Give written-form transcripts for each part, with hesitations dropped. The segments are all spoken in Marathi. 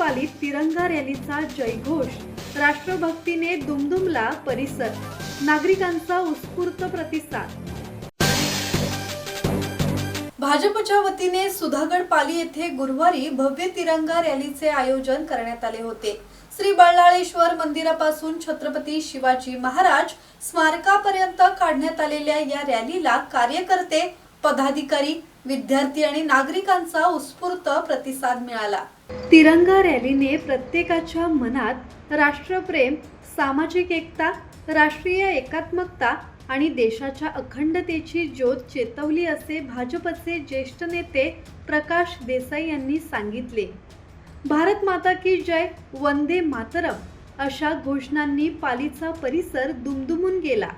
पालीत तिरंगा रॅलीचा जयघोष, राष्ट्रभक्तीने दुमदुमला परिसर, नागरिकांचा उत्स्फूर्त प्रतिसाद। भाजपच्या वतीने सुधागड पाली येथे गुरुवारी भव्य तिरंगा रॅलीचे आयोजन करण्यात आले होते। श्री बल्लाळेश्वर मंदिरापासून छत्रपती शिवाजी महाराज स्मारकापर्यंत काढण्यात आलेल्या या रॅलीला कार्यकर्ते, पदाधिकारी, विद्यार्थी आणि नागरिकांचा उत्स्फूर्त प्रतिसाद मिळाला। तिरंगा रॅलीने प्रत्येकाच्या मनात राष्ट्रप्रेम, सामाजिक एकता, राष्ट्रीय एकात्मकता आणि देशाच्या अखंडतेची ज्योत चेतवली असे भाजपचे ज्येष्ठ नेते प्रकाश देसाई यांनी सांगितले। भारत माता की जय, वंदे मातरम अशा घोषणांनी पालीचा परिसर दुमदुमून गेला।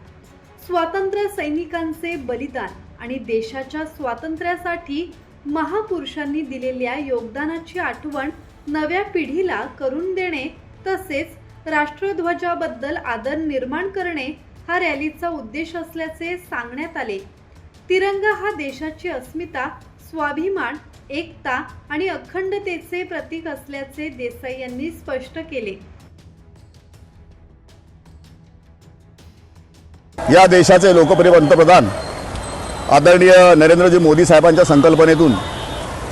स्वातंत्र्य सैनिकांचे बलिदान आणि देशाच्या स्वातंत्र्यासाठी महापुरुषांनी दिलेल्या योगदानाची आठवण नव्या पिढीला करून देणे तसेच राष्ट्रध्वजाबद्दल आदर निर्माण करणे हा रॅलीचा उद्देश असल्याचे सांगण्यात आले। तिरंगा हा देशाची अस्मिता, स्वाभिमान, एकता आणि अखंडतेचे प्रतीक असल्याचे देसाई यांनी स्पष्ट केले। या देशाचे लोकप्रिय पंतप्रधान आदरणीय नरेंद्रजी मोदी साहेबांच्या संकल्पनेतून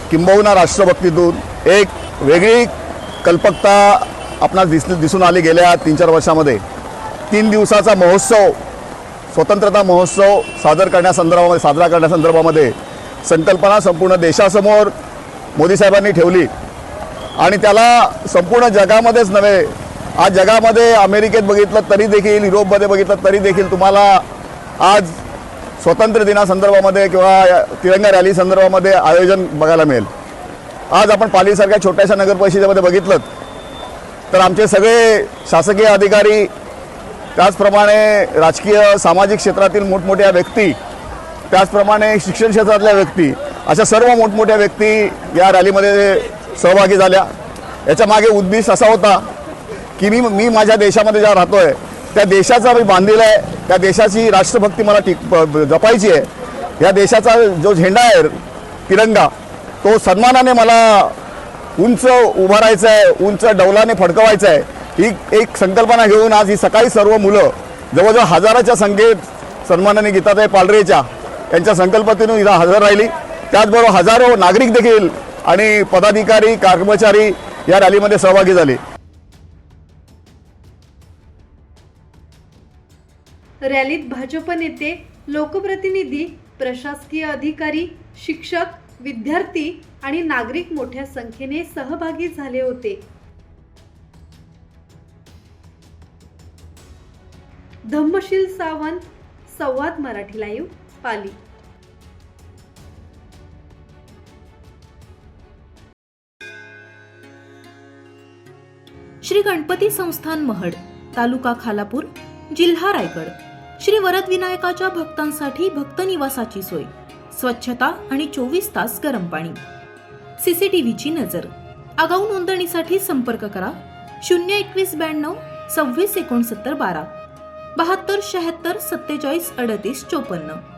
किंबहुना राष्ट्रभक्तीतून एक वेगळी कल्पकता आपणास दिसून आली गेल्या 3-4 वर्षांमध्ये। 3 दिवसाचा महोत्सव, स्वतंत्रता महोत्सव साजरा करण्यासंदर्भामध्ये संकल्पना संपूर्ण देशासमोर मोदी साहेबांनी ठेवली आणि त्याला संपूर्ण जगामध्येच नव्हे, आज जगामध्ये अमेरिकेत बघितलं तरी देखील, युरोपमध्ये बघितलं तरी देखील तुम्हाला आज स्वातंत्र्य दिनासंदर्भामध्ये किंवा तिरंगा रॅली संदर्भामध्ये आयोजन बघायला मिळेल। आज आपण पालीसारख्या छोट्याशा नगर परिषदेमध्ये बघितलं तर आमचे सगळे शासकीय अधिकारी, त्याचप्रमाणे राजकीय सामाजिक क्षेत्रातील मोठमोठ्या व्यक्ती, त्याचप्रमाणे शिक्षण क्षेत्रातल्या व्यक्ती, अशा सर्व मोठमोठ्या व्यक्ती या रॅलीमध्ये सहभागी झाल्या। याच्या मागे उद्देश असा होता की मी माझ्या देशामध्ये ज्या राहतोय त्या देशाचा मी बांधील आहे, त्या देशाची राष्ट्रभक्ती मला जपायची आहे। या देशाचा जो झेंडा आहे तिरंगा, तो सन्मानाने मला उंच उभारायचा आहे, उंच डौलाने फडकवायचा आहे। ही एक संकल्पना घेऊन आज ही सकाळी सर्व मुलं जवळजवळ हजाराच्या संख्येत सन्माननीय गीताताई पालरेच्या यांच्या संकल्पनेतून इथं हजर राहिली। त्याचबरोबर हजारो नागरिक देखील आणि पदाधिकारी, कर्मचारी या रॅलीमध्ये सहभागी झाले। रॅलीत भाजप नेते, लोकप्रतिनिधी, प्रशासकीय अधिकारी, शिक्षक, विद्यार्थी आणि नागरिक मोठ्या संख्येने सहभागी झाले होते। धम्मशील सावंत, संवाद मराठी लाईव्ह, पाली। श्री गणपती संस्थान महड, तालुका खालापूर, जिल्हा रायगड। श्री वरद विनायकाच्या भक्तांसाठी भक्त निवासाची सोय, स्वच्छता आणि 24 तास गरम पाणी, सीसीटीव्हीची नजर। आगाऊ नोंदणीसाठी संपर्क करा 02192 26 69 12 72 76 47 38 54।